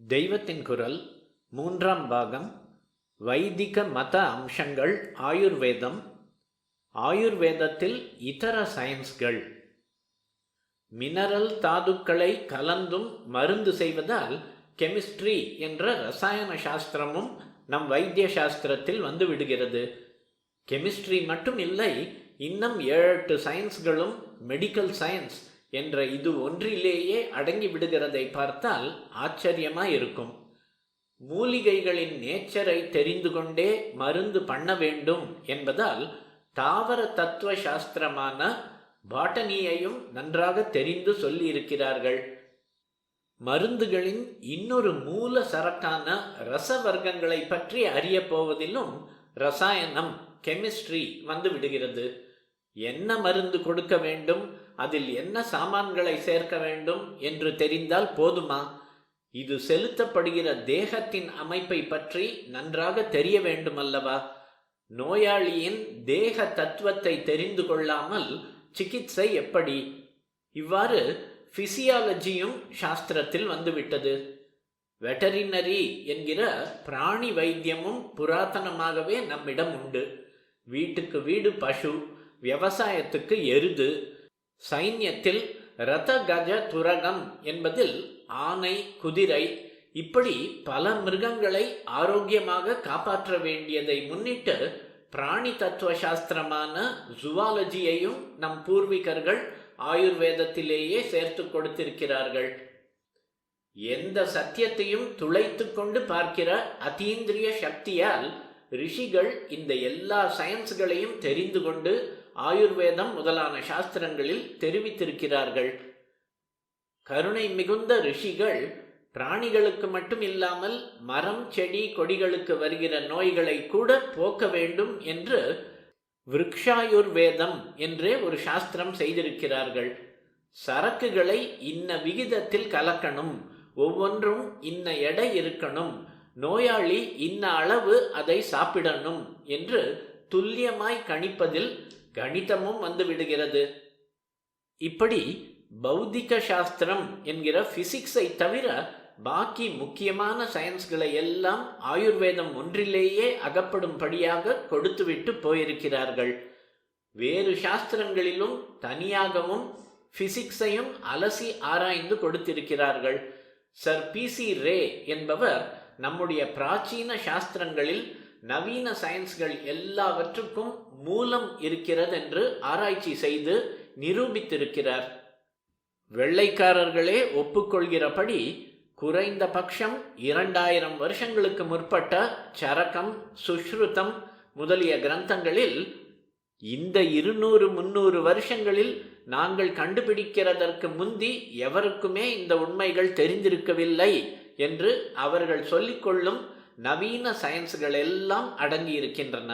தெய்வத்தின் குரல் மூன்றாம் பாகம். வைதிக மத அம்சங்கள் ஆயுர்வேதம். ஆயுர்வேதத்தில் இதர சயின்ஸ்கள். மினரல் தாதுக்களை கலந்தும் மருந்து செய்வதால் கெமிஸ்ட்ரி என்ற ரசாயன சாஸ்திரமும் நம் வைத்திய சாஸ்திரத்தில் வந்து விடுகிறது. கெமிஸ்ட்ரி மட்டும் இல்லை, இன்னும் 7-8 சயின்ஸ்களும் மெடிக்கல் சயின்ஸ் என்ற இது ஒன்றிலேயே அடங்கி விடுகிறதை பார்த்தால் ஆச்சரியமாயிருக்கும். மூலிகைகளின் நேச்சரை தெரிந்து கொண்டே மருந்து பண்ண வேண்டும் என்பதால் தாவர தத்துவ சாஸ்திரமான பாட்டனியையும் நன்றாக தெரிந்து சொல்லியிருக்கிறார்கள். மருந்துகளின் இன்னொரு மூல சரக்கான ரச வர்க்கங்களை பற்றி அறிய போவதிலும் ரசாயனம், கெமிஸ்ட்ரி வந்து விடுகிறது. என்ன மருந்து கொடுக்க வேண்டும், அதில் என்ன சாமான்களை சேர்க்க வேண்டும் என்று தெரிந்தால் போதுமா? இது செலுத்தப்படுகிற தேகத்தின் அமைப்பை பற்றி நன்றாக தெரிய வேண்டுமல்லவா? நோயாளியின் தேக தத்துவத்தை தெரிந்து கொள்ளாமல் சிகிச்சை எப்படி? இவ்வாறு பிசியாலஜியும் சாஸ்திரத்தில் வந்துவிட்டது. வெட்டரினரி என்கிற பிராணி வைத்தியமும் புராதனமாகவே நம்மிடம் உண்டு. வீட்டுக்கு வீடு பசு, விவசாயத்துக்கு எருது, சைன்யத்தில் ரத கஜ துரகம் என்பதில் ஆனை, குதிரை, இப்படி பல மிருகங்களை ஆரோக்கியமாக காப்பாற்ற வேண்டியதை முன்னிட்டு பிராணி தத்துவ சாஸ்திரமான ஜுவாலஜியையும் நம் பூர்வீகர்கள் ஆயுர்வேதத்திலேயே சேர்த்து கொடுத்திருக்கிறார்கள். எந்த சத்தியத்தையும் துளைத்து கொண்டு பார்க்கிற அதீந்திரிய சக்தியால் ரிஷிகள் இந்த எல்லா சயின்ஸ்களையும் தெரிந்து கொண்டு ஆயுர்வேதம் முதலான சாஸ்திரங்களில் தெரிவித்திருக்கிறார்கள். கருணை மிகுந்த ரிஷிகள் பிராணிகளுக்கு மட்டும் இல்லாமல் மரம், செடி, கொடிகளுக்கு வருகிற நோய்களை கூட போக்க வேண்டும் என்று விருக்ஷாயுர்வேதம் என்றே ஒரு சாஸ்திரம் செய்திருக்கிறார்கள். சரக்குகளை இன்ன விகிதத்தில் கலக்கணும், ஒவ்வொன்றும் இன்ன எடை இருக்கணும், நோயாளி இன்ன அளவு அதை சாப்பிடணும் என்று துல்லியமாய் கணிப்பதில் கணிதமும் வந்து விடுகிறது. இப்படி பௌதிக சாஸ்திரம் என்கிற பிசிக்ஸை தவிர பாக்கி முக்கியமான சயின்ஸ்களை எல்லாம் ஆயுர்வேதம் ஒன்றிலேயே அகப்படும்படியாக கொடுத்துவிட்டு போயிருக்கிறார்கள். வேறு சாஸ்திரங்களிலும் தனியாகவும் பிசிக்ஸையும் அலசி ஆராய்ந்து கொடுத்திருக்கிறார்கள். சர் பி.சி. ரே என்பவர் நம்முடைய பிராச்சீன சாஸ்திரங்களில் நவீன சயின்ஸ்கள் எல்லாவற்றுக்கும் மூலம் இருக்கிறது என்று ஆராய்ச்சி செய்து நிரூபித்திருக்கிறார். வெள்ளைக்காரர்களே ஒப்புக்கொள்கிறபடி குறைந்த பட்சம் 2000 வருஷங்களுக்கு முற்பட்ட சரகம், சுஷ்ருதம் முதலிய கிரந்தங்களில் இந்த 200-300 வருஷங்களில் நாங்கள் கண்டுபிடிக்கிறதற்கு முந்தி எவருக்குமே இந்த உண்மைகள் தெரிந்திருக்கவில்லை என்று அவர்கள் சொல்லிக்கொள்ளும் நவீன சயின்ஸ்கள் எல்லாம் அடங்கி இருக்கின்றன.